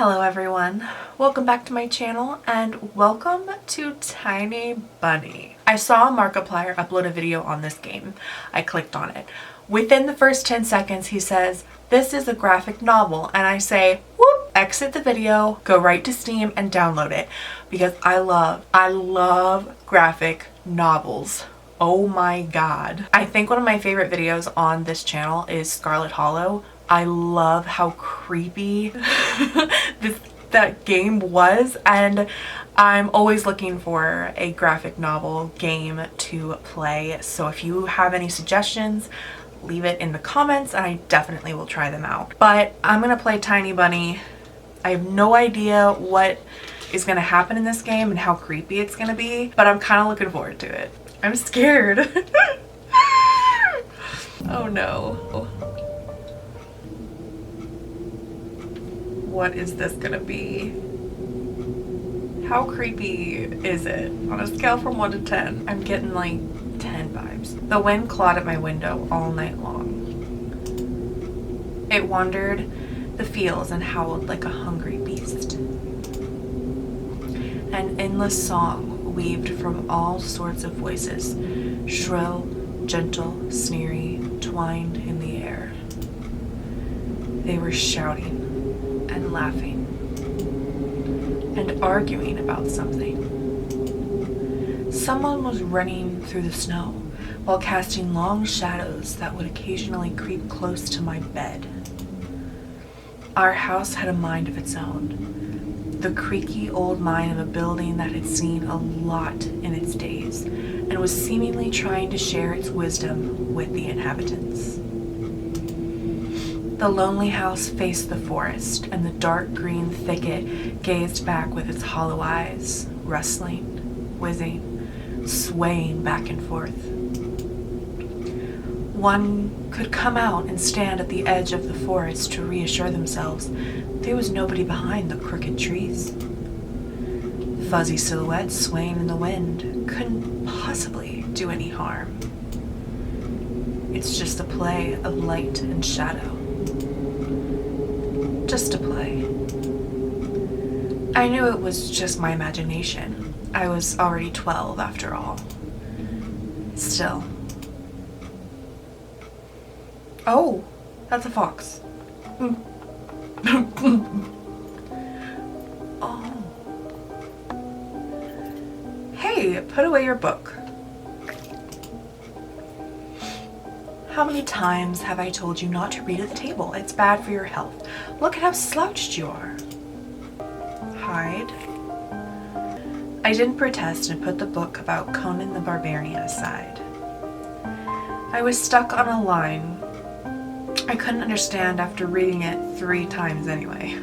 Hello everyone, welcome back to my channel and welcome to Tiny Bunny. I saw Markiplier upload a video on this game. I clicked on it. Within the first 10 seconds he says, "This is a graphic novel," and I say, whoop, exit the video, go right to Steam and download it because I love graphic novels. Oh my god. I think one of my favorite videos on this channel is Scarlet Hollow. I love how creepy that game was, and I'm always looking for a graphic novel game to play. So if you have any suggestions, leave it in the comments and I definitely will try them out. But I'm gonna play Tiny Bunny. I have no idea what is gonna happen in this game and how creepy it's gonna be, but I'm kind of looking forward to it. I'm scared. Oh no. What is this gonna be? How creepy is it? On a scale from 1 to 10, I'm getting like 10 vibes. The wind clawed at my window all night long. It wandered the fields and howled like a hungry beast. An endless song weaved from all sorts of voices, shrill, gentle, sneery, twined in the air. They were shouting and laughing and arguing about something. Someone was running through the snow while casting long shadows that would occasionally creep close to my bed. Our house had a mind of its own, the creaky old mind of a building that had seen a lot in its days and was seemingly trying to share its wisdom with the inhabitants. The lonely house faced the forest, and the dark green thicket gazed back with its hollow eyes, rustling, whizzing, swaying back and forth. One could come out and stand at the edge of the forest to reassure themselves there was nobody behind the crooked trees. Fuzzy silhouettes swaying in the wind couldn't possibly do any harm. It's just a play of light and shadow. Just a play. I knew it was just my imagination. I was already 12 after all. Still. Oh, that's a fox. Oh. Hey, put away your book. How many times have I told you not to read at the table? It's bad for your health. Look at how slouched you are. Hide. I didn't protest and put the book about Conan the Barbarian aside. I was stuck on a line I couldn't understand after reading it 3 times anyway.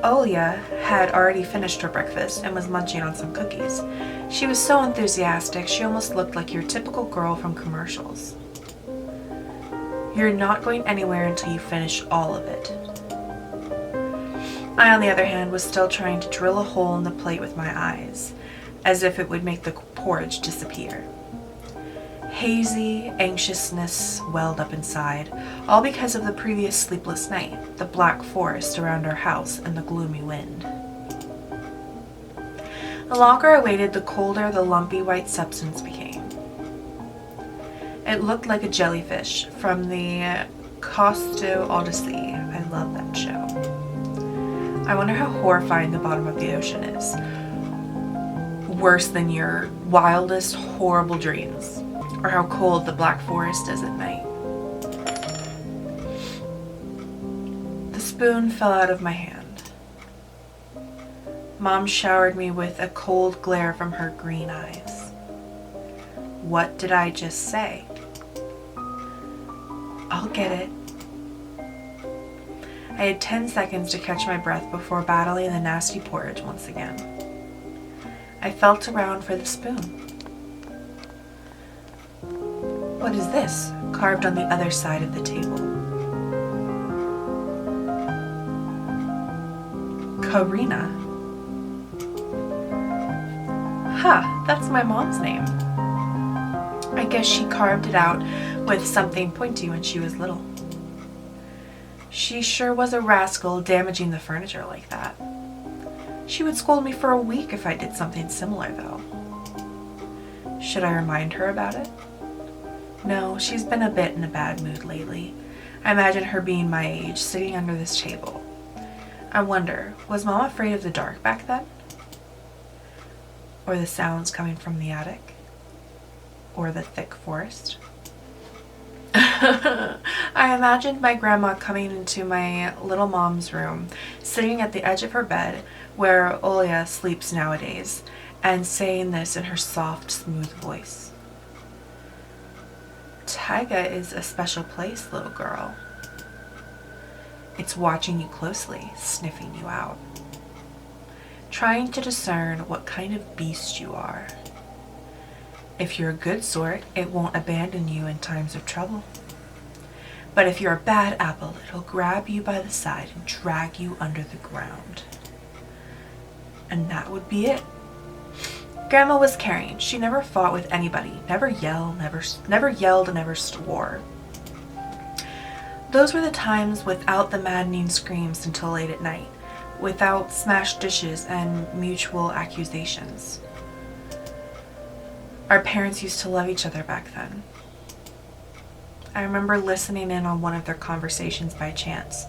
Olia had already finished her breakfast and was munching on some cookies. She was so enthusiastic, she almost looked like your typical girl from commercials. You're not going anywhere until you finish all of it. I, on the other hand, was still trying to drill a hole in the plate with my eyes, as if it would make the porridge disappear. Hazy anxiousness welled up inside, all because of the previous sleepless night, the black forest around our house, and the gloomy wind. The longer I waited, the colder the lumpy white substance became. It looked like a jellyfish from the Costo Odyssey. I love that show. I wonder how horrifying the bottom of the ocean is. Worse than your wildest, horrible dreams. Or how cold the black forest is at night. The spoon fell out of my hand. Mom showered me with a cold glare from her green eyes. What did I just say? I'll get it. I had 10 seconds to catch my breath before battling the nasty porridge once again. I felt around for the spoon. What is this, carved on the other side of the table? Karina. Ha, that's my mom's name. I guess she carved it out with something pointy when she was little. She sure was a rascal damaging the furniture like that. She would scold me for a week if I did something similar, though. Should I remind her about it? No, she's been a bit in a bad mood lately. I imagine her being my age, sitting under this table. I wonder, was Mom afraid of the dark back then? Or the sounds coming from the attic? Or the thick forest? I imagined my grandma coming into my little mom's room, sitting at the edge of her bed, where Olia sleeps nowadays, and saying this in her soft, smooth voice. Taiga is a special place, little girl. It's watching you closely, sniffing you out, trying to discern what kind of beast you are. If you're a good sort, it won't abandon you in times of trouble. But if you're a bad apple, it'll grab you by the side and drag you under the ground. And that would be it. Grandma was caring. She never fought with anybody, never yelled, never yelled, and never swore. Those were the times without the maddening screams until late at night, without smashed dishes and mutual accusations. Our parents used to love each other back then. I remember listening in on one of their conversations by chance.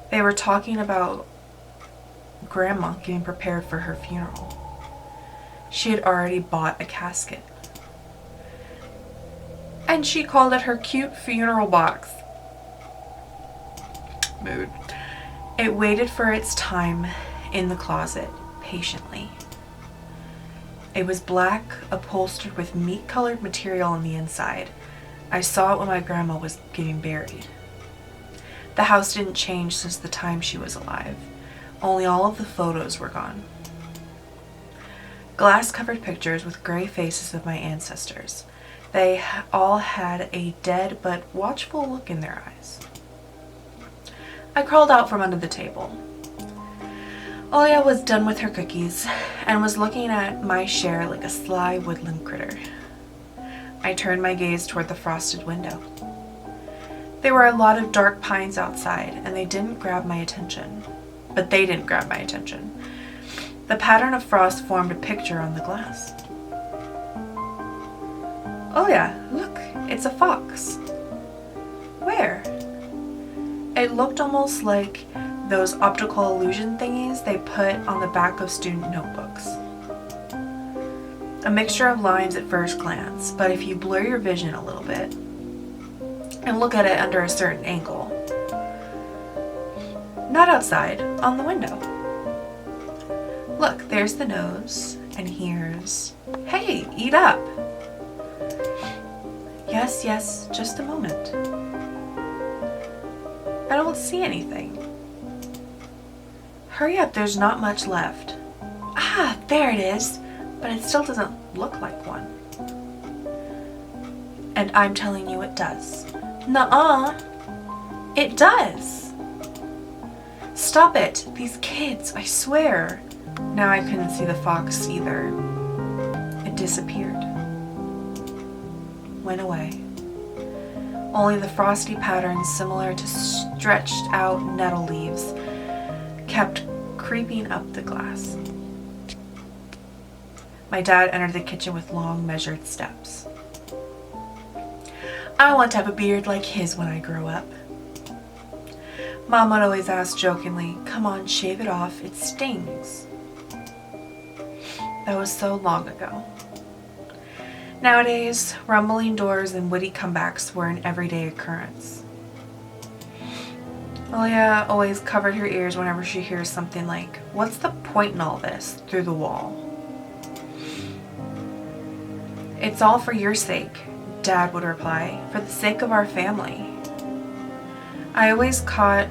They were talking about Grandma getting prepared for her funeral. She had already bought a casket. And she called it her cute funeral box. Mood. It waited for its time in the closet, patiently. It was black, upholstered with meat-colored material on the inside. I saw it when my grandma was getting buried. The house didn't change since the time she was alive. Only all of the photos were gone. Glass-covered pictures with gray faces of my ancestors. They all had a dead but watchful look in their eyes. I crawled out from under the table. Olia was done with her cookies and was looking at my share like a sly woodland critter. I turned my gaze toward the frosted window. There were a lot of dark pines outside, and they didn't grab my attention. But they didn't grab my attention. The pattern of frost formed a picture on the glass. Olia, look, it's a fox. Where? It looked almost like those optical illusion thingies they put on the back of student notebooks. A mixture of lines at first glance, but if you blur your vision a little bit and look at it under a certain angle. Not outside, on the window. Look, there's the nose, and here's, hey, eat up. Yes, yes, just a moment. I don't see anything. Hurry up, there's not much left. Ah, there it is, but it still doesn't look like one. And I'm telling you it does. Nuh-uh, it does. Stop it, these kids, I swear. Now I couldn't see the fox either. It disappeared. Went away. Only the frosty patterns, similar to stretched out nettle leaves, kept creeping up the glass. My dad entered the kitchen with long, measured steps. I want to have a beard like his when I grow up. Mom would always ask jokingly, come on, shave it off, it stings. That was so long ago. Nowadays, rumbling doors and witty comebacks were an everyday occurrence. Olia always covered her ears whenever she hears something like, what's the point in all this, through the wall? It's all for your sake, Dad would reply, for the sake of our family. I always caught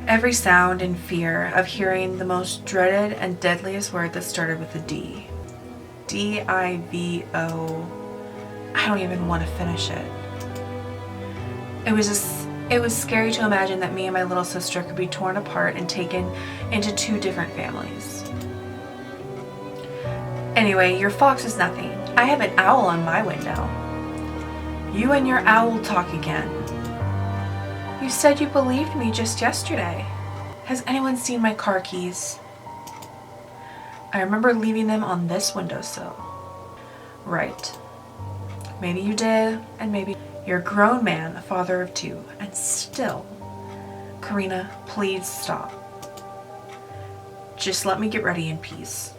every sound in fear of hearing the most dreaded and deadliest word that started with a D. D-I-V-O. I don't even want to finish it. It was scary to imagine that me and my little sister could be torn apart and taken into two different families. Anyway, your fox is nothing. I have an owl on my window. You and your owl talk again. You said you believed me just yesterday. Has anyone seen my car keys? I remember leaving them on this windowsill. Right. Maybe you did, and maybe you're a grown man, a father of 2, and still. Karina, please stop. Just let me get ready in peace.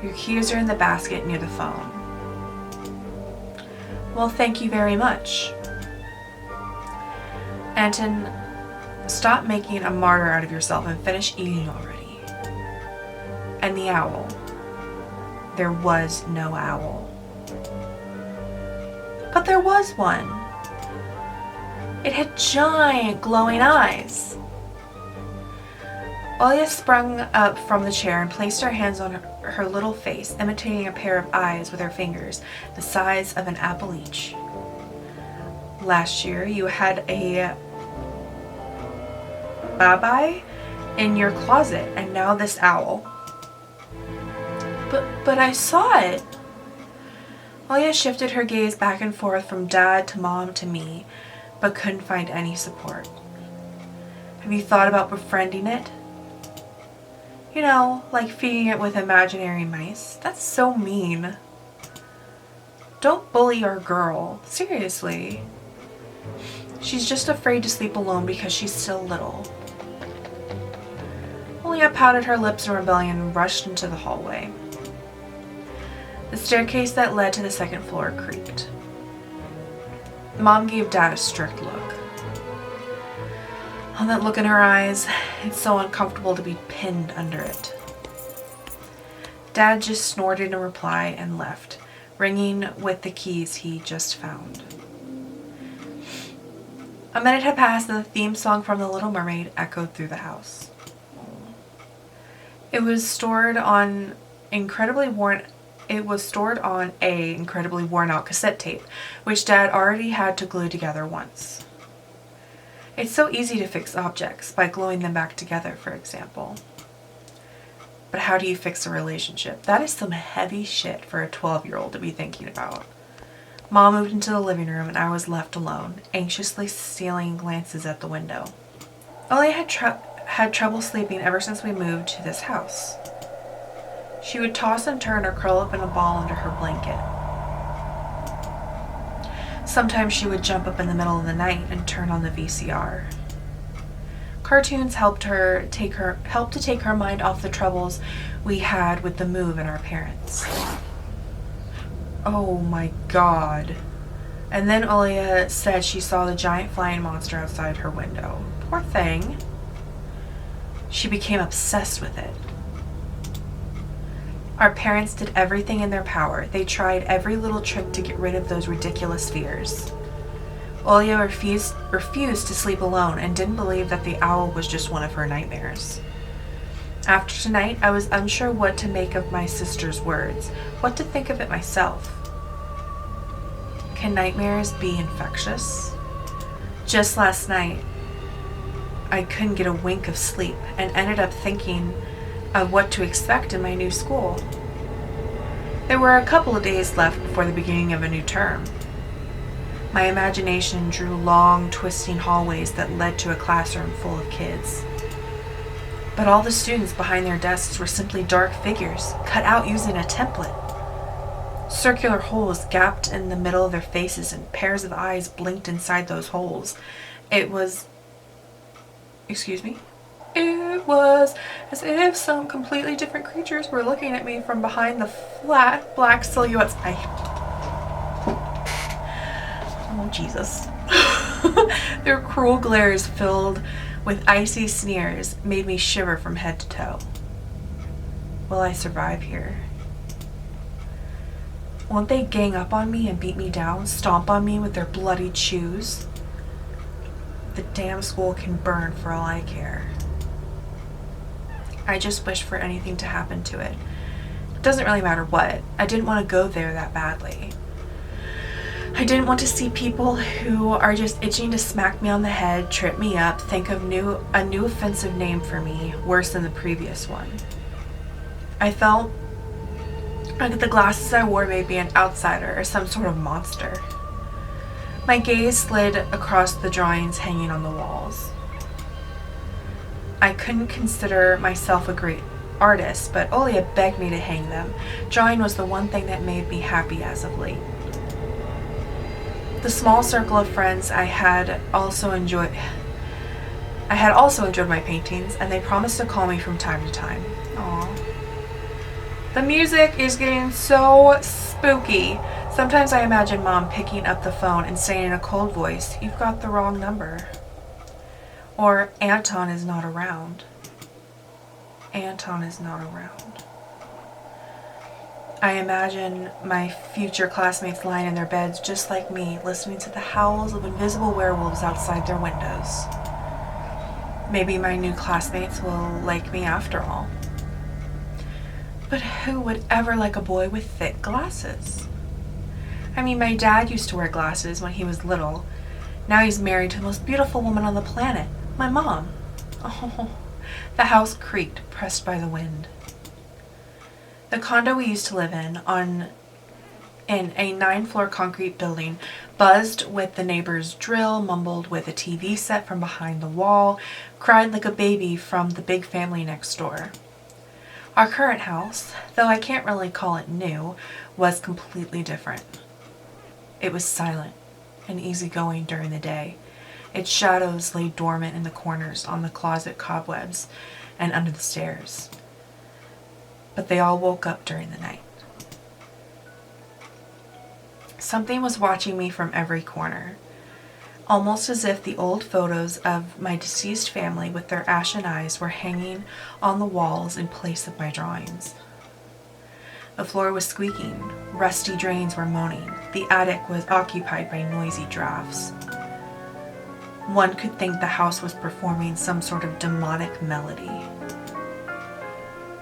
Your keys are in the basket near the phone. Well, thank you very much. Anton, stop making a martyr out of yourself and finish eating already. And the owl. There was no owl. But there was one. It had giant glowing eyes. Olya sprung up from the chair and placed her hands on her little face, imitating a pair of eyes with her fingers, the size of an apple each. Last year, you had a babai in your closet, and now this owl. But I saw it. Olya shifted her gaze back and forth from Dad to Mom to me, but couldn't find any support. Have you thought about befriending it? You know, like feeding it with imaginary mice. That's so mean. Don't bully our girl. Seriously. She's just afraid to sleep alone because she's still little. Olya pouted her lips in rebellion and rushed into the hallway. The staircase that led to the second floor creaked. Mom gave Dad a strict look. On that look in her eyes, it's so uncomfortable to be pinned under it. Dad just snorted in reply and left, ringing with the keys he just found. A minute had passed and the theme song from The Little Mermaid echoed through the house. It was stored on a incredibly worn out cassette tape, which Dad already had to glue together once. It's so easy to fix objects by gluing them back together, for example. But how do you fix a relationship? That is some heavy shit for a 12-year-old to be thinking about. Mom moved into the living room and I was left alone, anxiously stealing glances at the window. Olya had trouble sleeping ever since we moved to this house. She would toss and turn or curl up in a ball under her blanket. Sometimes she would jump up in the middle of the night and turn on the VCR. Cartoons helped to take her mind off the troubles we had with the move and our parents. Oh my God. And then Olya said she saw the giant flying monster outside her window. Poor thing. She became obsessed with it. Our parents did everything in their power. They tried every little trick to get rid of those ridiculous fears. Olya refused to sleep alone and didn't believe that the owl was just one of her nightmares. After tonight, I was unsure what to make of my sister's words, what to think of it myself. Can nightmares be infectious? Just last night, I couldn't get a wink of sleep and ended up thinking of what to expect in my new school. There were a couple of days left before the beginning of a new term. My imagination drew long, twisting hallways that led to a classroom full of kids. But all the students behind their desks were simply dark figures, cut out using a template. Circular holes gapped in the middle of their faces and pairs of eyes blinked inside those holes. It was as if some completely different creatures were looking at me from behind the flat, black silhouettes. Oh, Jesus. Their cruel glares filled with icy sneers made me shiver from head to toe. Will I survive here? Won't they gang up on me and beat me down, stomp on me with their bloodied shoes? The damn school can burn for all I care. I just wish for anything to happen to it. It doesn't really matter what. I didn't want to go there that badly. I didn't want to see people who are just itching to smack me on the head, trip me up, think of a new offensive name for me, worse than the previous one. I felt like the glasses I wore made me an outsider or some sort of monster. My gaze slid across the drawings hanging on the walls. I couldn't consider myself a great artist, but Olia begged me to hang them. Drawing was the one thing that made me happy as of late. The small circle of friends I had also enjoyed my paintings, and they promised to call me from time to time. Aww. The music is getting so spooky. Sometimes I imagine Mom picking up the phone and saying in a cold voice, "You've got the wrong number." Or, "Anton is not around." Anton is not around. I imagine my future classmates lying in their beds just like me, listening to the howls of invisible werewolves outside their windows. Maybe my new classmates will like me after all. But who would ever like a boy with thick glasses? I mean, my dad used to wear glasses when he was little. Now he's married to the most beautiful woman on the planet, my mom. Oh, the house creaked, pressed by the wind. The condo we used to live in a 9-floor concrete building, buzzed with the neighbor's drill, mumbled with a TV set from behind the wall, cried like a baby from the big family next door. Our current house, though I can't really call it new, was completely different. It was silent and easygoing during the day. Its shadows lay dormant in the corners, on the closet cobwebs, and under the stairs. But they all woke up during the night. Something was watching me from every corner, almost as if the old photos of my deceased family with their ashen eyes were hanging on the walls in place of my drawings. The floor was squeaking, rusty drains were moaning, the attic was occupied by noisy drafts. One could think the house was performing some sort of demonic melody.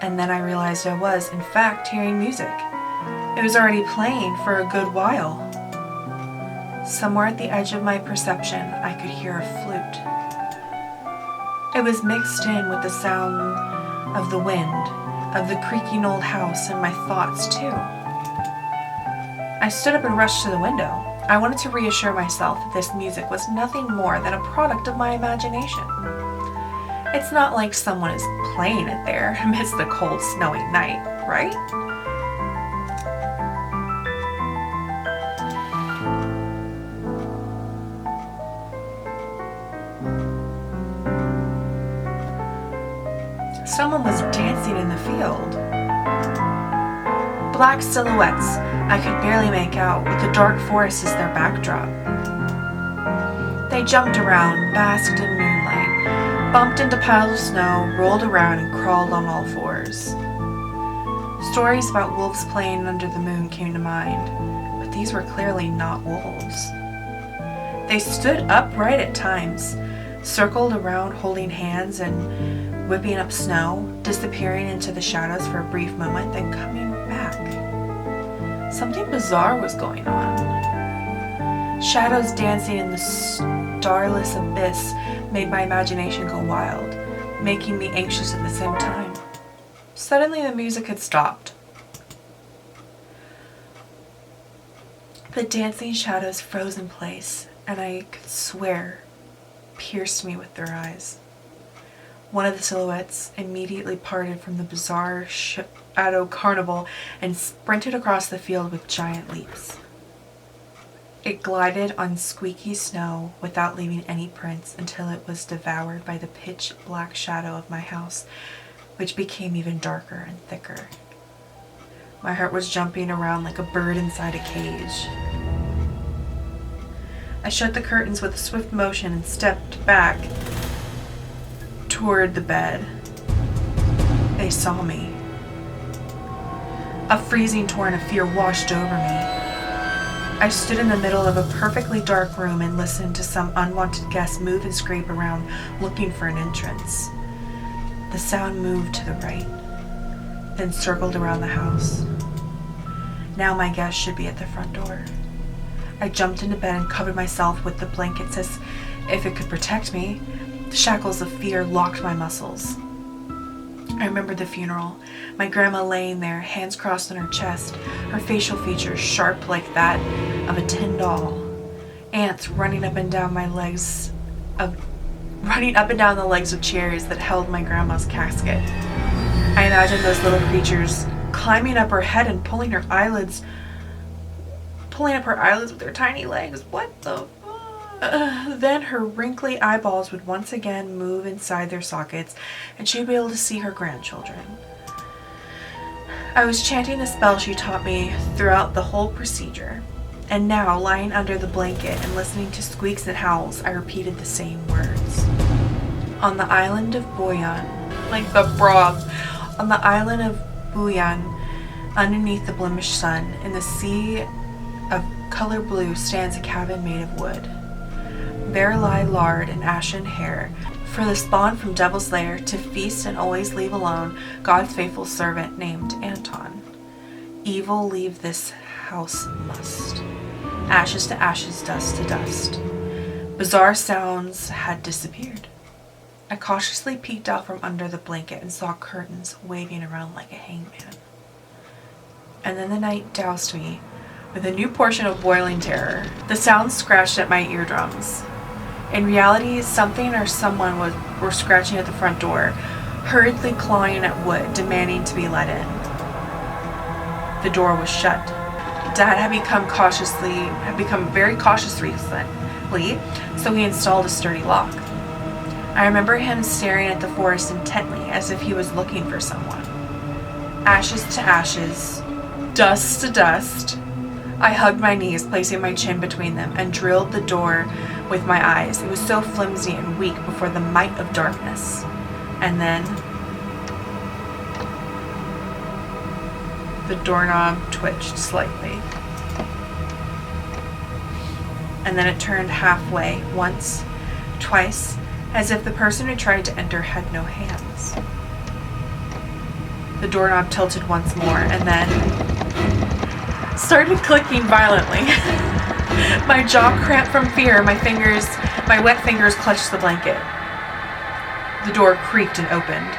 And then I realized I was, in fact, hearing music. It was already playing for a good while. Somewhere at the edge of my perception, I could hear a flute. It was mixed in with the sound of the wind, of the creaking old house, and my thoughts too. I stood up and rushed to the window. I wanted to reassure myself that this music was nothing more than a product of my imagination. It's not like someone is playing it there amidst the cold, snowy night, right? Someone was dancing in the field. Black silhouettes I could barely make out, with the dark forest as their backdrop. They jumped around, basked in moonlight, bumped into piles of snow, rolled around, and crawled on all fours. Stories about wolves playing under the moon came to mind, but these were clearly not wolves. They stood upright at times, circled around holding hands and whipping up snow, disappearing into the shadows for a brief moment, then coming back. Something bizarre was going on. Shadows dancing in the starless abyss made my imagination go wild, making me anxious at the same time. Suddenly the music had stopped. The dancing shadows froze in place, and I could swear pierced me with their eyes. One of the silhouettes immediately parted from the bizarre shadow carnival and sprinted across the field with giant leaps. It glided on squeaky snow without leaving any prints until it was devoured by the pitch black shadow of my house, which became even darker and thicker. My heart was jumping around like a bird inside a cage. I shut the curtains with a swift motion and stepped back toward the bed. They saw me. A freezing torrent of fear washed over me. I stood in the middle of a perfectly dark room and listened to some unwanted guest move and scrape around, looking for an entrance. The sound moved to the right, then circled around the house. Now my guest should be at the front door. I jumped into bed and covered myself with the blankets as if it could protect me. The shackles of fear locked my muscles. I remembered the funeral, my grandma laying there, hands crossed on her chest, her facial features sharp like that of a tin doll. ants running up and down the legs of chairs that held my grandma's casket. I imagined those little creatures climbing up her head and pulling up her eyelids with their tiny legs. What the fuck? Then her wrinkly eyeballs would once again move inside their sockets, and she'd be able to see her grandchildren. I was chanting the spell she taught me throughout the whole procedure, and now, lying under the blanket and listening to squeaks and howls, I repeated the same words. On the island of Boyan, like the broth, on the island of Boyan, underneath the blemished sun, in the sea of color blue, stands a cabin made of wood. There lie lard and ashen hair, for the spawn from Devil's Lair to feast and always leave alone God's faithful servant named Anton. Evil leave this house must. Ashes to ashes, dust to dust. Bizarre sounds had disappeared. I cautiously peeked out from under the blanket and saw curtains waving around like a hangman. And then the night doused me with a new portion of boiling terror. The sounds scratched at my eardrums. In reality, something or someone were scratching at the front door, hurriedly clawing at wood, demanding to be let in. The door was shut. Dad had become very cautious recently, so he installed a sturdy lock. I remember him staring at the forest intently, as if he was looking for someone. Ashes to ashes, dust to dust. I hugged my knees, placing my chin between them, and drilled the door with my eyes. It was so flimsy and weak before the might of darkness. And then the doorknob twitched slightly. And then it turned halfway, once, twice, as if the person who tried to enter had no hands. The doorknob tilted once more, and then started clicking violently. My jaw cramped from fear. My wet fingers clutched the blanket. The door creaked and opened.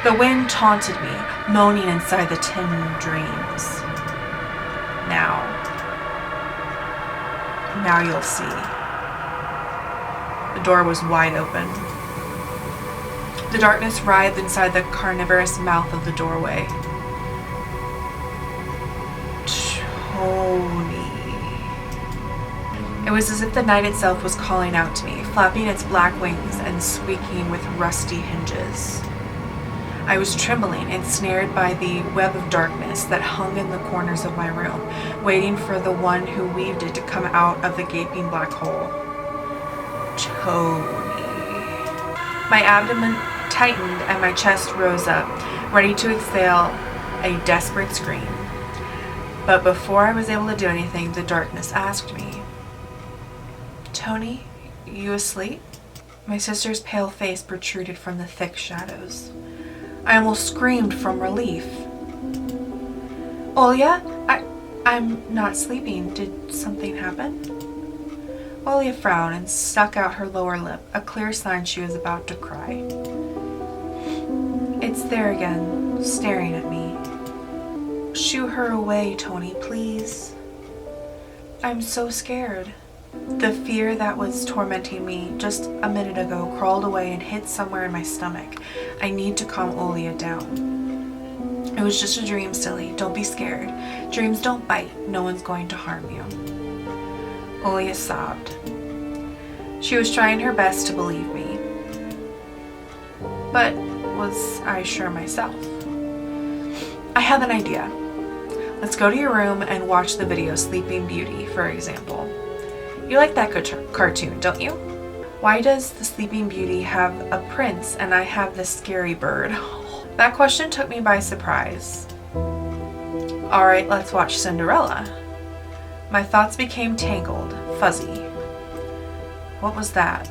The wind taunted me, moaning inside the tin dreams. Now you'll see. The door was wide open. The darkness writhed inside the carnivorous mouth of the doorway. Tony. It was as if the night itself was calling out to me, flapping its black wings and squeaking with rusty hinges. I was trembling, ensnared by the web of darkness that hung in the corners of my room, waiting for the one who weaved it to come out of the gaping black hole. Tony. My abdomen tightened and my chest rose up, ready to exhale a desperate scream. But before I was able to do anything, the darkness asked me, "Tony, you asleep?" My sister's pale face protruded from the thick shadows. I almost screamed from relief. "Olya, I'm not sleeping. Did something happen?" Olya frowned and stuck out her lower lip, a clear sign she was about to cry. It's there again, staring at me. "Shoo her away, Tony, please. I'm so scared." The fear that was tormenting me just a minute ago crawled away and hid somewhere in my stomach. I need to calm Olya down. "It was just a dream, silly. Don't be scared. Dreams don't bite. No one's going to harm you." Olya sobbed. She was trying her best to believe me. But was I sure myself? "I have an idea. Let's go to your room and watch the video Sleeping Beauty, for example. You like that cartoon, don't you? Why does the Sleeping Beauty have a prince and I have the scary bird?" That question took me by surprise. Alright, let's watch Cinderella. My thoughts became tangled, fuzzy. What was that?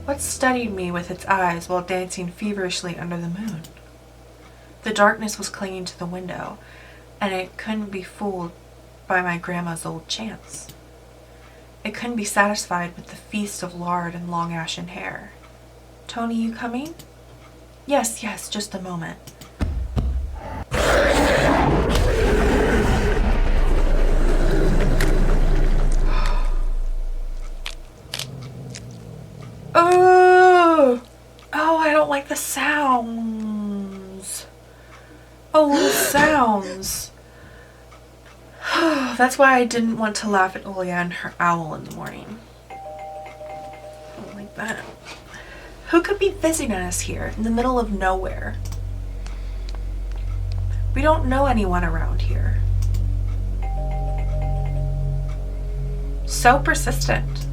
What studied me with its eyes while dancing feverishly under the moon? The darkness was clinging to the window, and it couldn't be fooled by my grandma's old chants. It couldn't be satisfied with the feast of lard and long ashen hair. "Tony, you coming?" Yes, just a moment." the sounds. Oh, the sounds. That's why I didn't want to laugh at Olia and her owl in the morning. I don't like that. Who could be visiting us here in the middle of nowhere? We don't know anyone around here. So persistent.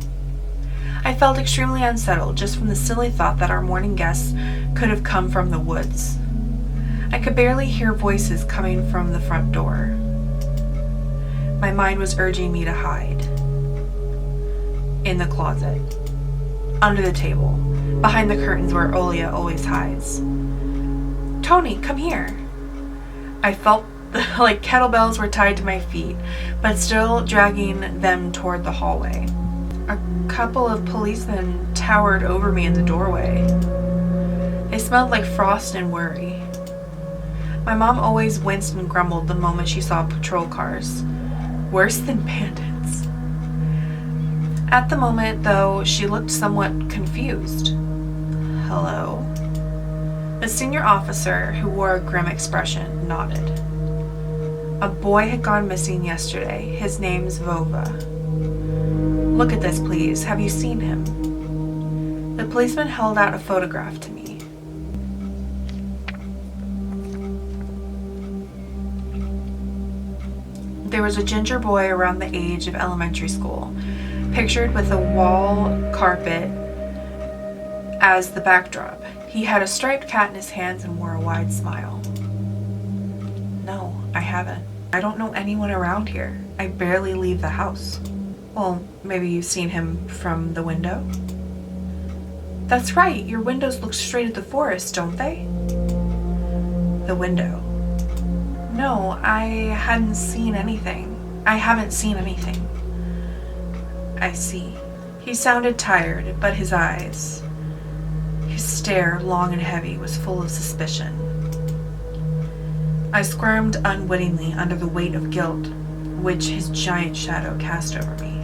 I felt extremely unsettled just from the silly thought that our morning guests could have come from the woods. I could barely hear voices coming from the front door. My mind was urging me to hide. In the closet. Under the table. Behind the curtains where Olia always hides. Tony, come here. I felt like kettlebells were tied to my feet, but still dragging them toward the hallway. A couple of policemen towered over me in the doorway. They smelled like frost and worry. My mom always winced and grumbled the moment she saw patrol cars. Worse than bandits. At the moment, though, she looked somewhat confused. Hello? The senior officer, who wore a grim expression, nodded. A boy had gone missing yesterday. His name's Vova. Look at this, please. Have you seen him? The policeman held out a photograph to me. There was a ginger boy around the age of elementary school, pictured with a wall carpet as the backdrop. He had a striped cat in his hands and wore a wide smile. No, I haven't. I don't know anyone around here. I barely leave the house. Well, maybe you've seen him from the window? That's right, your windows look straight at the forest, don't they? The window. No, I haven't seen anything. I see. He sounded tired, but his eyes, his stare, long and heavy, was full of suspicion. I squirmed unwittingly under the weight of guilt which his giant shadow cast over me.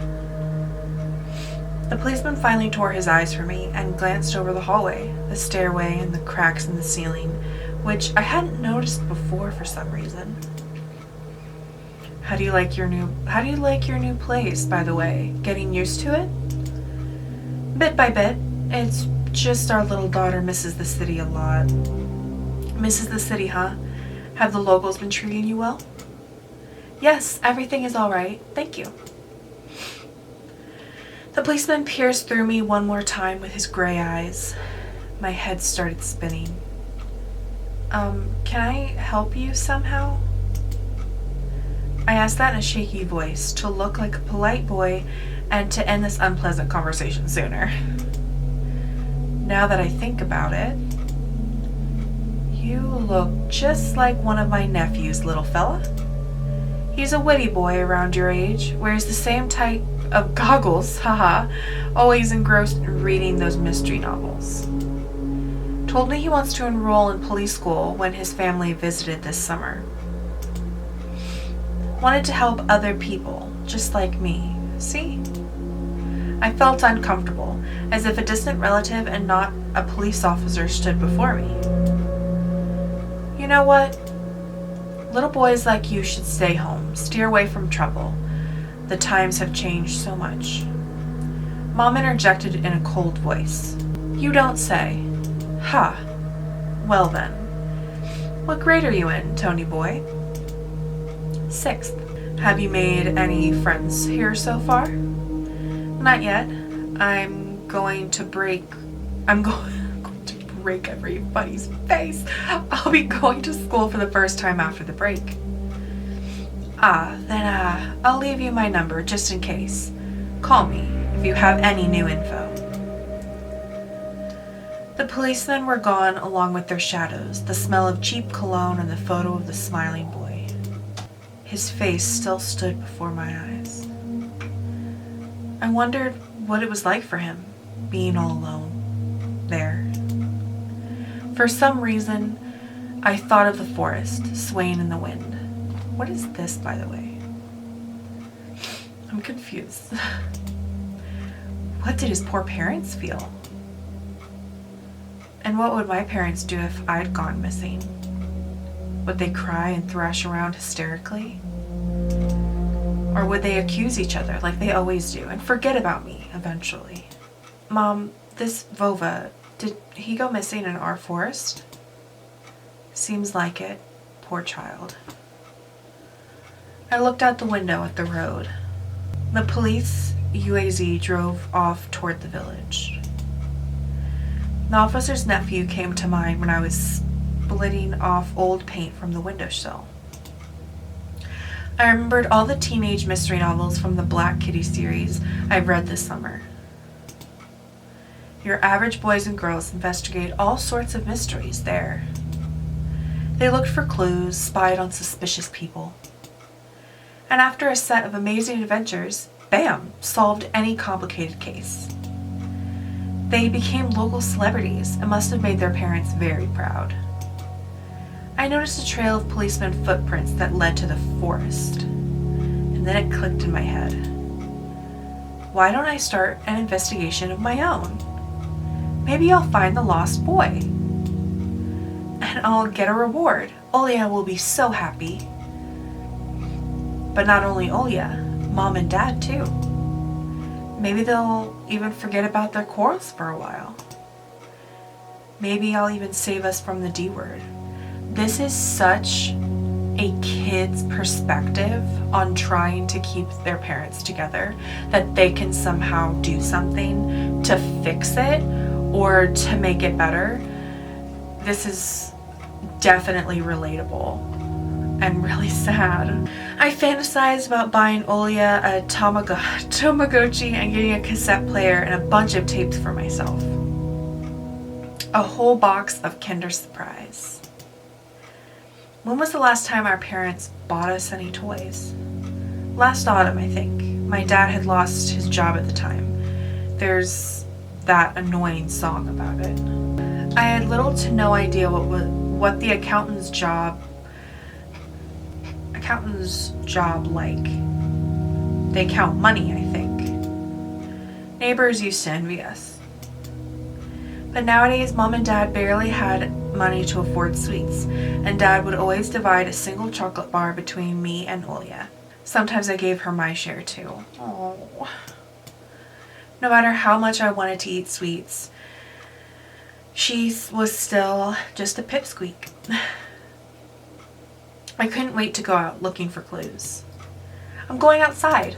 The policeman finally tore his eyes from me and glanced over the hallway, the stairway, and the cracks in the ceiling, which I hadn't noticed before for some reason. How do you like your new place, by the way? Getting used to it? Bit by bit. It's just our little daughter misses the city a lot. Misses the city, huh? Have the locals been treating you well? Yes, everything is all right. Thank you. The policeman pierced through me one more time with his gray eyes. My head started spinning. Can I help you somehow? I asked that in a shaky voice, to look like a polite boy and to end this unpleasant conversation sooner. Now that I think about it, you look just like one of my nephews, little fella. He's a witty boy around your age, wears the same type of goggles, haha, always engrossed in reading those mystery novels. Told me he wants to enroll in police school when his family visited this summer. Wanted to help other people, just like me. See? I felt uncomfortable, as if a distant relative and not a police officer stood before me. You know what? Little boys like you should stay home, steer away from trouble. The times have changed so much. Mom interjected in a cold voice. You don't say. Ha. Well then. What grade are you in, Tony boy? 6th. Have you made any friends here so far? Not yet. I'm going to break everybody's face. I'll be going to school for the first time after the break. Then I'll leave you my number just in case. Call me if you have any new info. The policemen were gone along with their shadows, the smell of cheap cologne and the photo of the smiling boy. His face still stood before my eyes. I wondered what it was like for him, being all alone, there. For some reason, I thought of the forest, swaying in the wind. What is this, by the way? I'm confused. What did his poor parents feel? And what would my parents do if I'd gone missing? Would they cry and thrash around hysterically? Or would they accuse each other like they always do and forget about me eventually? Mom, this Vova, did he go missing in our forest? Seems like it. Poor child. I looked out the window at the road. The police UAZ drove off toward the village. The officer's nephew came to mind when I was splitting off old paint from the windowsill. I remembered all the teenage mystery novels from the Black Kitty series I've read this summer. Your average boys and girls investigate all sorts of mysteries there. They looked for clues, spied on suspicious people. And after a set of amazing adventures, bam, solved any complicated case. They became local celebrities and must have made their parents very proud. I noticed a trail of policemen footprints that led to the forest. And then it clicked in my head. Why don't I start an investigation of my own? Maybe I'll find the lost boy. And I'll get a reward. Olya will be so happy. But not only Olya, Mom and Dad too. Maybe they'll even forget about their quarrels for a while. Maybe I'll even save us from the D word. This is such a kid's perspective on trying to keep their parents together, that they can somehow do something to fix it or to make it better. This is definitely relatable and really sad. I fantasized about buying Olya a Tamagotchi and getting a cassette player and a bunch of tapes for myself. A whole box of Kinder Surprise. When was the last time our parents bought us any toys? Last autumn, I think. My dad had lost his job at the time. There's that annoying song about it. I had little to no idea what the accountant's job like. They count money, I think. Neighbors used to envy us. But nowadays, Mom and Dad barely had money to afford sweets, and Dad would always divide a single chocolate bar between me and Olya. Sometimes I gave her my share too. Oh. No matter how much I wanted to eat sweets, she was still just a pipsqueak. I couldn't wait to go out looking for clues. I'm going outside.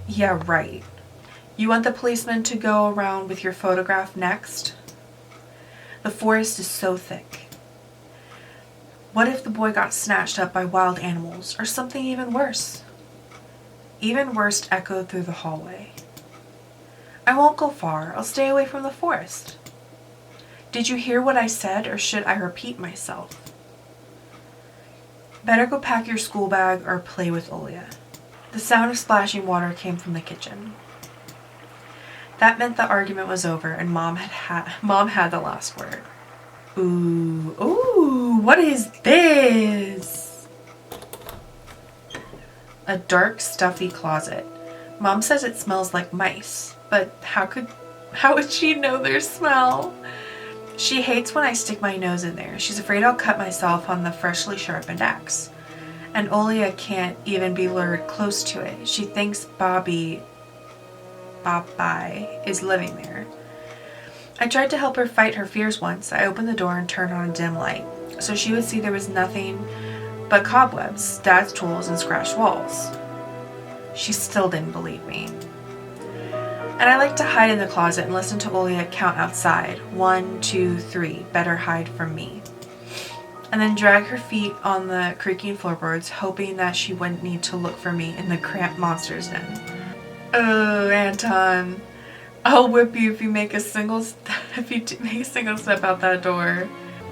Yeah, right. You want the policeman to go around with your photograph next? The forest is so thick. What if the boy got snatched up by wild animals or something even worse? Even worse echoed through the hallway. I won't go far. I'll stay away from the forest. Did you hear what I said, or should I repeat myself? Better go pack your school bag or play with Olya. The sound of splashing water came from the kitchen. That meant the argument was over and Mom had the last word. Ooh, what is this? A dark, stuffy closet. Mom says it smells like mice, but how would she know their smell? She hates when I stick my nose in there. She's afraid I'll cut myself on the freshly sharpened axe. And Olya can't even be lured close to it. She thinks Bobby is living there. I tried to help her fight her fears once. I opened the door and turned on a dim light, so she would see there was nothing but cobwebs, Dad's tools, and scratched walls. She still didn't believe me. And I like to hide in the closet and listen to Olya count outside. 1, 2, 3, better hide from me. And then drag her feet on the creaking floorboards, hoping that she wouldn't need to look for me in the cramped monster's den. Oh, Anton, I'll whip you if you make a single step out that door.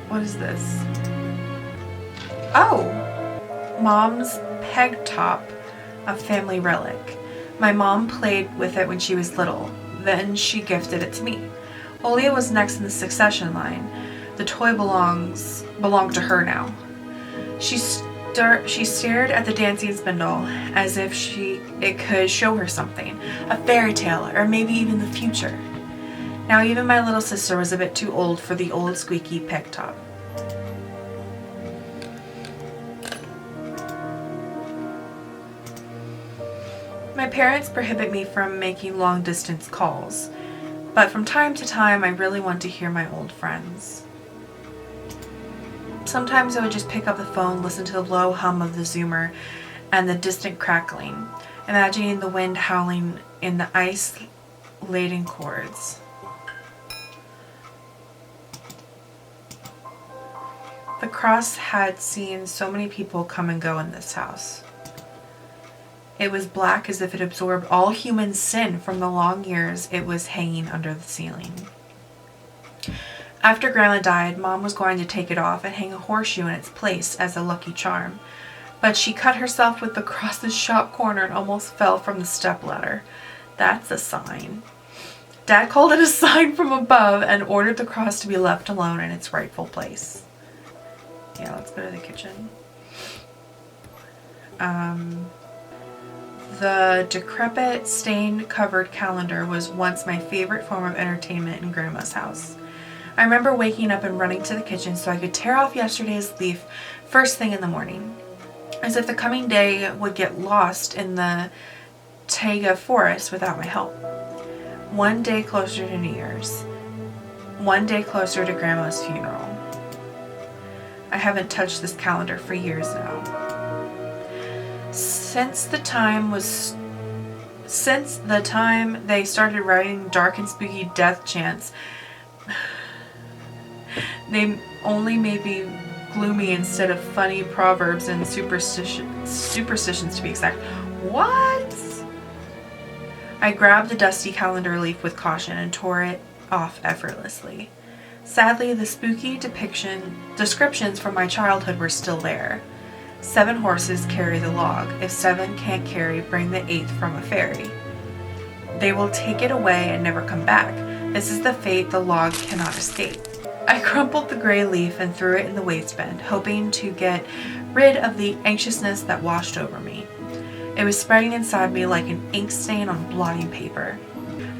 What is this? Oh, Mom's peg top, a family relic. My mom played with it when she was little. Then she gifted it to me. Olya was next in the succession line. The toy belonged to her now. She stared at the dancing spindle as if it could show her something, a fairy tale, or maybe even the future. Now even my little sister was a bit too old for the old squeaky peg top. My parents prohibit me from making long distance calls, but from time to time I really want to hear my old friends. Sometimes I would just pick up the phone, listen to the low hum of the Zoomer and the distant crackling, imagining the wind howling in the ice-laden cords. The cross had seen so many people come and go in this house. It was black as if it absorbed all human sin from the long years it was hanging under the ceiling. After Grandma died, Mom was going to take it off and hang a horseshoe in its place as a lucky charm, but she cut herself with the cross's sharp corner and almost fell from the stepladder. That's a sign. Dad called it a sign from above and ordered the cross to be left alone in its rightful place. Yeah, let's go to the kitchen. The decrepit, stain-covered calendar was once my favorite form of entertainment in Grandma's house. I remember waking up and running to the kitchen so I could tear off yesterday's leaf first thing in the morning, as if the coming day would get lost in the taiga forest without my help. One day closer to New Year's. One day closer to Grandma's funeral. I haven't touched this calendar for years now. Since the time they started writing dark and spooky death chants, they only made me gloomy instead of funny proverbs and superstitions to be exact. What? I grabbed the dusty calendar leaf with caution and tore it off effortlessly. Sadly, the spooky descriptions from my childhood were still there. 7 horses carry the log. If 7 can't carry, bring the 8th from a fairy. They will take it away and never come back. This is the fate the log cannot escape. I crumpled the gray leaf and threw it in the waistband, hoping to get rid of the anxiousness that washed over me. It was spreading inside me like an ink stain on blotting paper.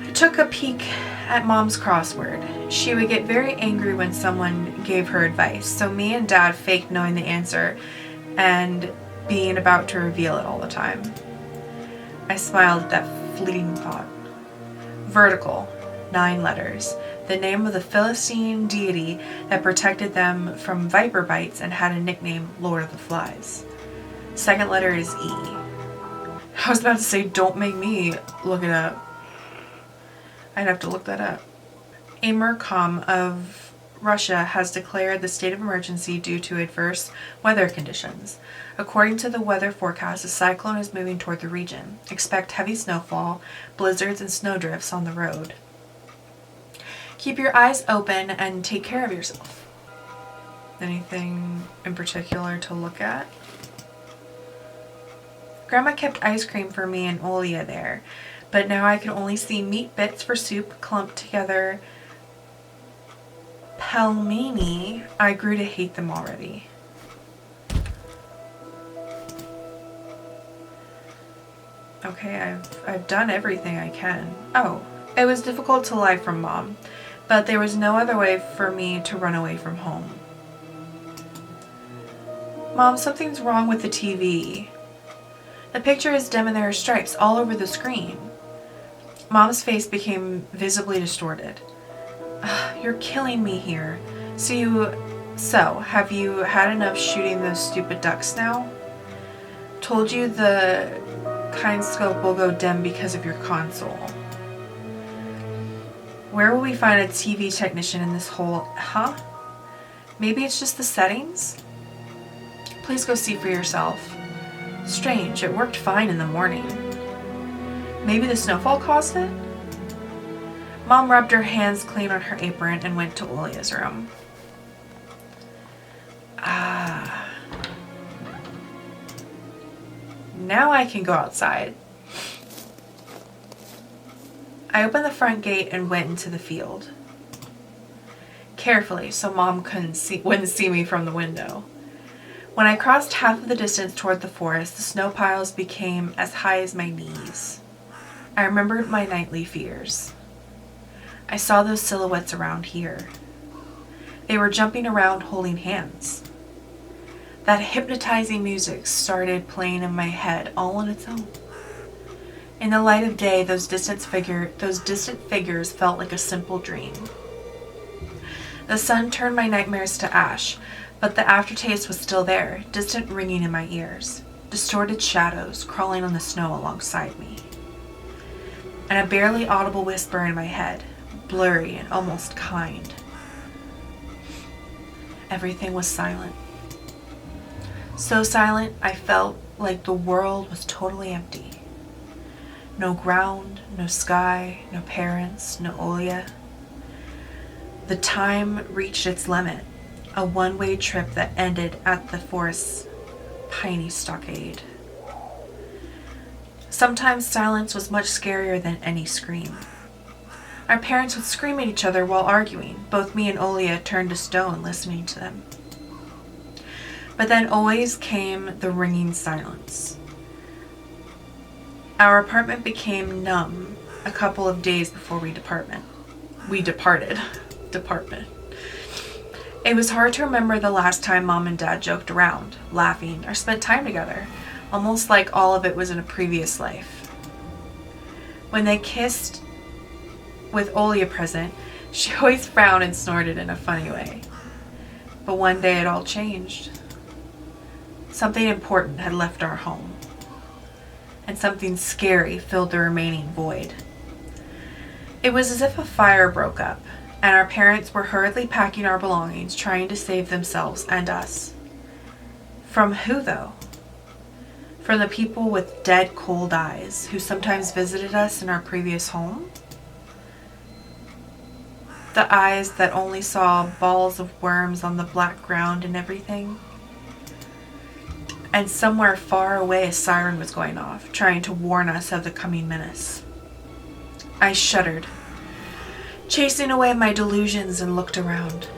I took a peek at Mom's crossword. She would get very angry when someone gave her advice, so me and Dad faked knowing the answer and being about to reveal it all the time. I smiled at that fleeting thought. Vertical, 9 letters, the name of the Philistine deity that protected them from viper bites and had a nickname, Lord of the Flies. Second letter is E. I was about to say, don't make me look it up. I'd have to look that up. A Mercom of Russia has declared the state of emergency due to adverse weather conditions. According to the weather forecast, a cyclone is moving toward the region. Expect heavy snowfall, blizzards, and snowdrifts on the road. Keep your eyes open and take care of yourself. Anything in particular to look at? Grandma kept ice cream for me and Olia there, but now I can only see meat bits for soup clumped together. Pelmeni, I grew to hate them already. Okay, I've done everything I can. Oh, it was difficult to lie from Mom, but there was no other way for me to run away from home. Mom, something's wrong with the TV. The picture is dim and there are stripes all over the screen. Mom's face became visibly distorted. You're killing me here. So, have you had enough shooting those stupid ducks now? Told you the Kinescope will go dim because of your console. Where will we find a TV technician in this whole... Huh? Maybe it's just the settings? Please go see for yourself. Strange, it worked fine in the morning. Maybe the snowfall caused it? Mom rubbed her hands clean on her apron and went to Olia's room. Now I can go outside. I opened the front gate and went into the field. Carefully, so Mom wouldn't see me from the window. When I crossed half of the distance toward the forest, the snow piles became as high as my knees. I remembered my nightly fears. I saw those silhouettes around here. They were jumping around holding hands. That hypnotizing music started playing in my head all on its own. In the light of day, those distant figures felt like a simple dream. The sun turned my nightmares to ash, but the aftertaste was still there, distant ringing in my ears, distorted shadows crawling on the snow alongside me, and a barely audible whisper in my head, blurry and almost kind. Everything was silent. So silent, I felt like the world was totally empty. No ground, no sky, no parents, no Olia. The time reached its limit, a one-way trip that ended at the forest's piney stockade. Sometimes silence was much scarier than any scream. Our parents would scream at each other while arguing. Both me and Olia turned to stone listening to them. But then always came the ringing silence. Our apartment became numb a couple of days before we departed. It was hard to remember the last time Mom and Dad joked around, laughing, or spent time together, almost like all of it was in a previous life. When they kissed with Olia present, she always frowned and snorted in a funny way. But one day it all changed. Something important had left our home, and something scary filled the remaining void. It was as if a fire broke up, and our parents were hurriedly packing our belongings, trying to save themselves and us. From who, though? From the people with dead, cold eyes who sometimes visited us in our previous home? The eyes that only saw balls of worms on the black ground and everything? And somewhere far away a siren was going off, trying to warn us of the coming menace. I shuddered, chasing away my delusions, and looked around.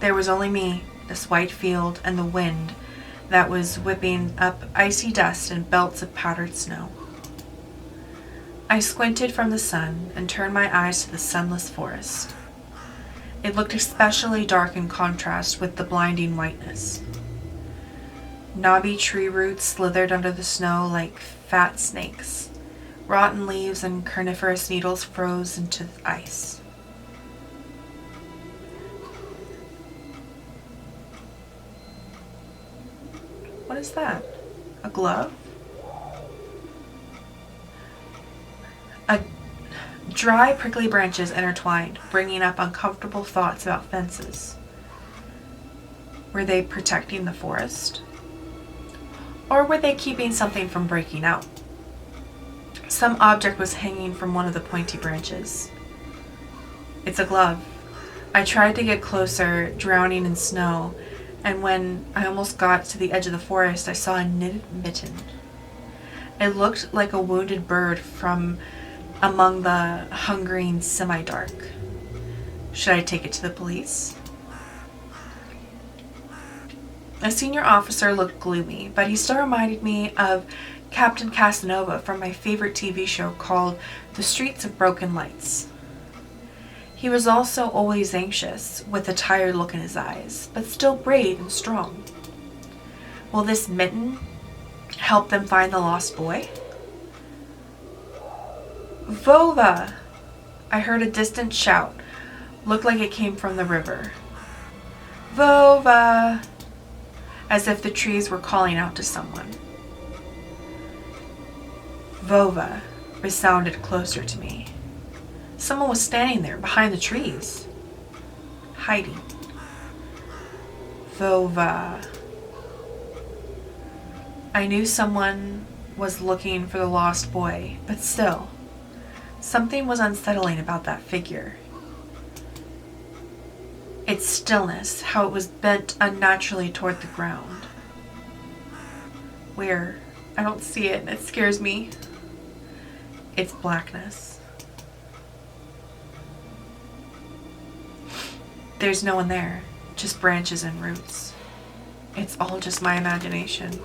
There was only me, this white field, and the wind that was whipping up icy dust and belts of powdered snow. I squinted from the sun and turned my eyes to the sunless forest. It looked especially dark in contrast with the blinding whiteness. Knobby tree roots slithered under the snow like fat snakes. Rotten leaves and carnivorous needles froze into the ice. What is that? A glove? Dry, prickly branches intertwined, bringing up uncomfortable thoughts about fences. Were they protecting the forest? Or were they keeping something from breaking out? Some object was hanging from one of the pointy branches. It's a glove. I tried to get closer, drowning in snow, and when I almost got to the edge of the forest, I saw a knitted mitten. It looked like a wounded bird from among the hungering semi-dark. Should I take it to the police? A senior officer looked gloomy, but he still reminded me of Captain Casanova from my favorite TV show called The Streets of Broken Lights. He was also always anxious, with a tired look in his eyes, but still brave and strong. Will this mitten help them find the lost boy? Vova! I heard a distant shout. Looked like it came from the river. Vova! As if the trees were calling out to someone. Vova resounded closer to me. Someone was standing there behind the trees, hiding. Vova. I knew someone was looking for the lost boy, but still, something was unsettling about that figure. Its stillness, how it was bent unnaturally toward the ground. Where? I don't see it, and it scares me. Its blackness. There's no one there, just branches and roots. It's all just my imagination.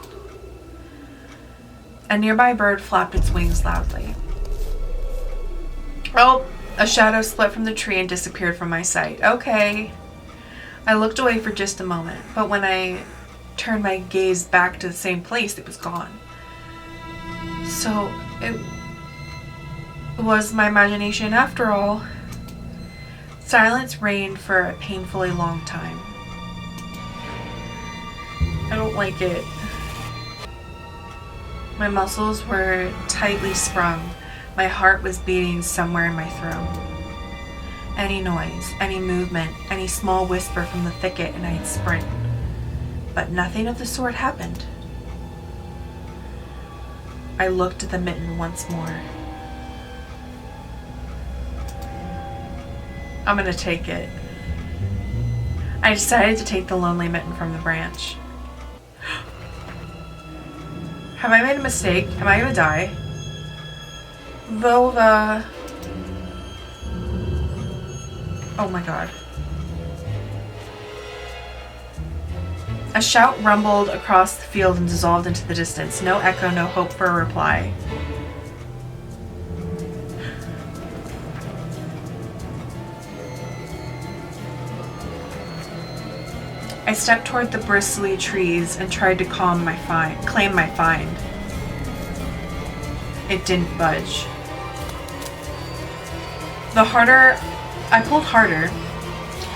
A nearby bird flapped its wings loudly. Oh, A shadow split from the tree and disappeared from my sight. Okay. I looked away for just a moment, but when I turned my gaze back to the same place, it was gone. So it was my imagination after all. Silence reigned for a painfully long time. I don't like it. My muscles were tightly sprung. My heart was beating somewhere in my throat. Any noise, any movement, any small whisper from the thicket and I'd sprint. But nothing of the sort happened. I looked at the mitten once more. I'm gonna take it. I decided to take the lonely mitten from the branch. Have I made a mistake? Am I gonna die? Vova. Oh my god. A shout rumbled across the field and dissolved into the distance. No echo, no hope for a reply. I stepped toward the bristly trees and tried to claim my find. It didn't budge. I pulled harder.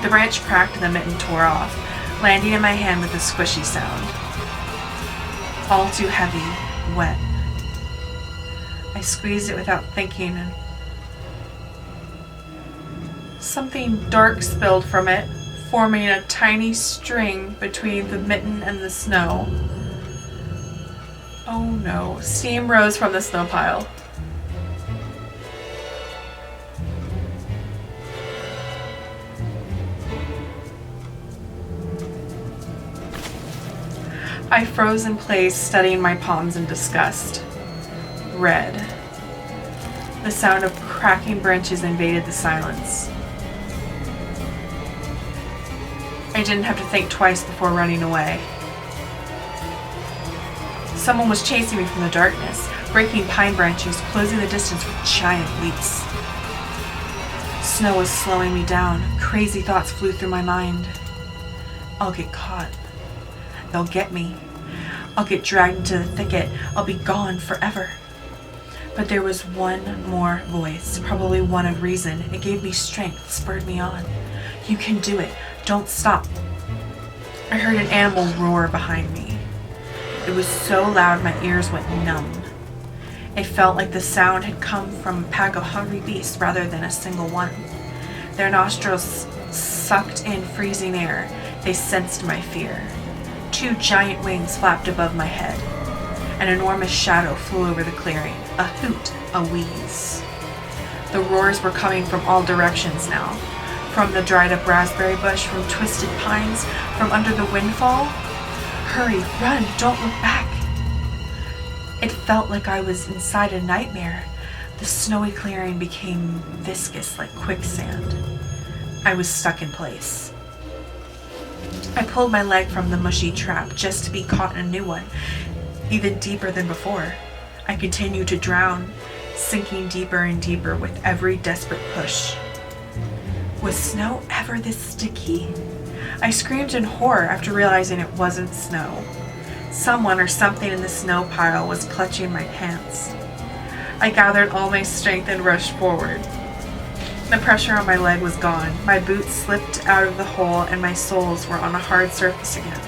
The branch cracked and the mitten tore off, landing in my hand with a squishy sound. All too heavy, wet. I squeezed it without thinking and something dark spilled from it, forming a tiny string between the mitten and the snow. Oh no, steam rose from the snow pile. I froze in place, studying my palms in disgust. Red. The sound of cracking branches invaded the silence. I didn't have to think twice before running away. Someone was chasing me from the darkness, breaking pine branches, closing the distance with giant leaps. Snow was slowing me down. Crazy thoughts flew through my mind. I'll get caught. They'll get me. I'll get dragged into the thicket. I'll be gone forever. But there was one more voice, probably one of reason. It gave me strength, spurred me on. You can do it. Don't stop. I heard an animal roar behind me. It was so loud my ears went numb. It felt like the sound had come from a pack of hungry beasts rather than a single one. Their nostrils sucked in freezing air. They sensed my fear. Two giant wings flapped above my head. An enormous shadow flew over the clearing. A hoot, a wheeze. The roars were coming from all directions now. From the dried up raspberry bush, from twisted pines, from under the windfall. Hurry, run, don't look back. It felt like I was inside a nightmare. The snowy clearing became viscous like quicksand. I was stuck in place. I pulled my leg from the mushy trap just to be caught in a new one, even deeper than before. I continued to drown, sinking deeper and deeper with every desperate push. Was snow ever this sticky? I screamed in horror after realizing it wasn't snow. Someone or something in the snow pile was clutching my pants. I gathered all my strength and rushed forward. The pressure on my leg was gone. My boots slipped out of the hole and my soles were on a hard surface again.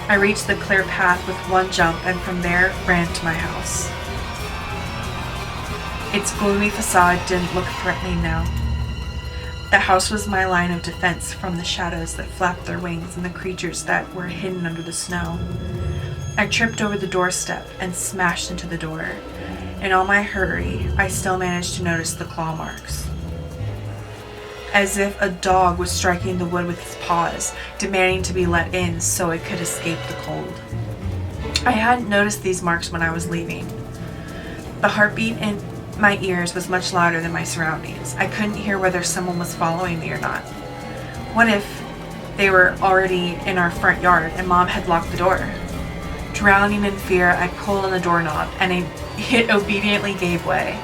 I reached the clear path with one jump and from there ran to my house. Its gloomy facade didn't look threatening now. The house was my line of defense from the shadows that flapped their wings and the creatures that were hidden under the snow. I tripped over the doorstep and smashed into the door. In all my hurry, I still managed to notice the claw marks. As if a dog was striking the wood with its paws, demanding to be let in so it could escape the cold. I hadn't noticed these marks when I was leaving. The heartbeat in my ears was much louder than my surroundings. I couldn't hear whether someone was following me or not. What if they were already in our front yard and Mom had locked the door? Drowning in fear, I pulled on the doorknob and it obediently gave way.